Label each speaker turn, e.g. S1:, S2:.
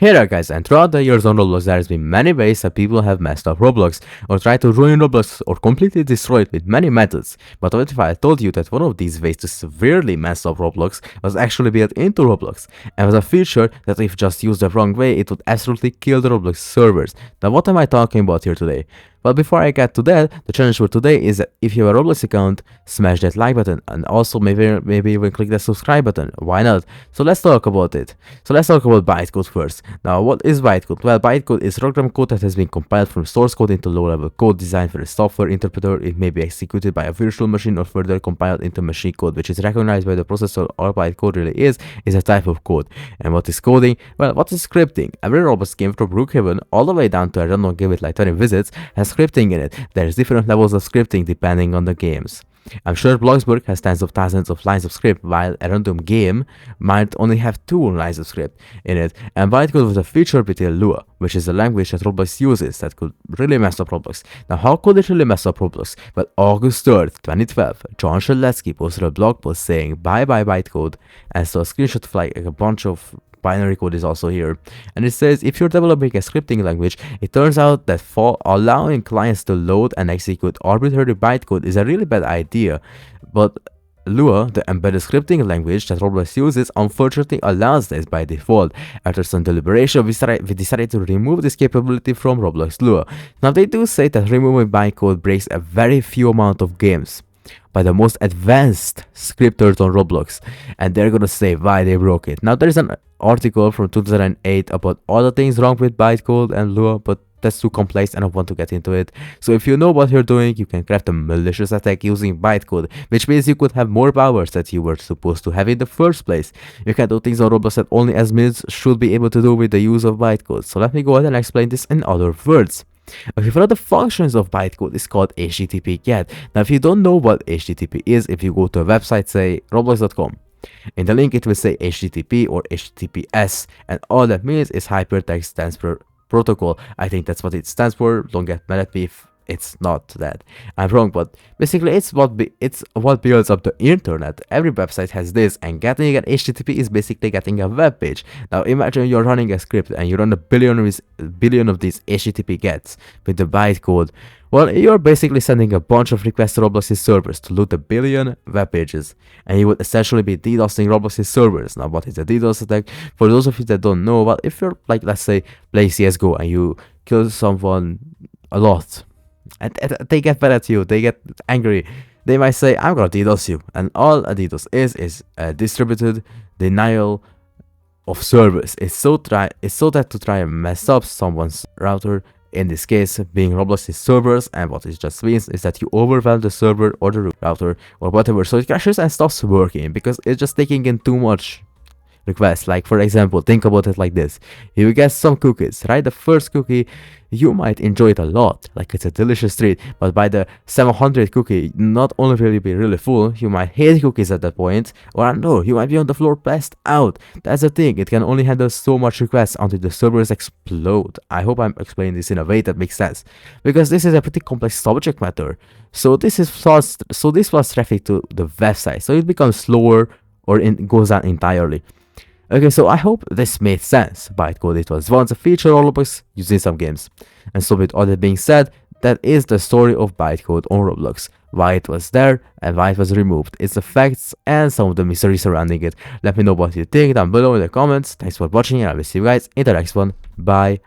S1: Hey there guys, and throughout the years on Roblox there has been many ways that people have messed up Roblox or tried to ruin Roblox or completely destroy it with many methods. But what if I told you that one of these ways to severely mess up Roblox was actually built into Roblox and was a feature that if just used the wrong way it would absolutely kill the Roblox servers. Now what am I talking about here today? But before I get to that, the challenge for today is that if you have a Roblox account, smash that like button and also maybe even click the subscribe button. Why not? So let's talk about it. So let's talk about bytecode first. Now what is bytecode? Well, bytecode is program code that has been compiled from source code into low-level code designed for a software interpreter. It may be executed by a virtual machine or further compiled into machine code, which is recognized by the processor. All bytecode really is a type of code. And what is coding? Well, what is scripting? Every Roblox game from Brookhaven all the way down to a random game with like 20 visits has scripting in it. There's different levels of scripting depending on the games. I'm sure Bloxburg has tens of thousands of lines of script, while a random game might only have 2 lines of script in it. And bytecode was a feature within Lua, which is a language that Roblox uses that could really mess up Roblox. Now, how could it really mess up Roblox? Well, August 3rd, 2012, John Sheletsky posted a blog post saying bye bye bytecode, and so a screenshot of like a bunch of binary code is also here, and it says if you're developing a scripting language, it turns out that allowing clients to load and execute arbitrary bytecode is a really bad idea. But Lua, the embedded scripting language that Roblox uses, unfortunately allows this by default. After some deliberation, we decided to remove this capability from Roblox Lua. Now they do say that removing bytecode breaks a very few amount of games by the most advanced scripters on Roblox, and they're gonna say why they broke it. Now there's an article from 2008 about all the things wrong with bytecode and Lua, but that's too complex and I don't want to get into it. So if you know what you're doing, you can craft a malicious attack using bytecode, which means you could have more powers that you were supposed to have in the first place. You can do things on Roblox that only admins should be able to do with the use of bytecode. So let me go ahead and explain this in other words. Okay, one of the functions of bytecode is called HTTP GET. Now, if you don't know what HTTP is, if you go to a website, say roblox.com, in the link it will say HTTP or HTTPS, and all that means is Hypertext Transfer Protocol. I think that's what it stands for. Don't get mad at me if it's not that. I'm wrong, but basically it's what builds up the internet. Every website has this, and getting an HTTP is basically getting a web page. Now imagine you're running a script and you run a billion of these HTTP gets with the bytecode. Well, you're basically sending a bunch of requests to Roblox's servers to load a billion web pages, and you would essentially be DDoSing Roblox's servers. Now, what is a DDoS attack? For those of you that don't know, well, if you're like, let's say, play CSGO and you kill someone a lot, and they get mad at you, they get angry, they might say, I'm gonna DDoS you. And all a DDoS is a distributed denial of service. It's so that to try and mess up someone's router, in this case being Roblox's servers, and what it just means is that you overwhelm the server or the router or whatever, so it crashes and stops working because it's just taking in too much requests. Like for example, think about it like this: you get some cookies, right? The first cookie you might enjoy it a lot, like it's a delicious treat, but by the 700 cookie, not only will you be really full, you might hate cookies at that point, or no, you might be on the floor passed out. That's the thing, it can only handle so much requests until the servers explode. I hope I'm explaining this in a way that makes sense, because this is a pretty complex subject matter. So this lost traffic to the website, so it becomes slower or goes down entirely. Okay, so I hope this made sense. Bytecode, it was once a feature of Roblox used in some games. And so with all that being said, that is the story of bytecode on Roblox. Why it was there and why it was removed. It's the facts and some of the mystery surrounding it. Let me know what you think down below in the comments. Thanks for watching and I will see you guys in the next one. Bye.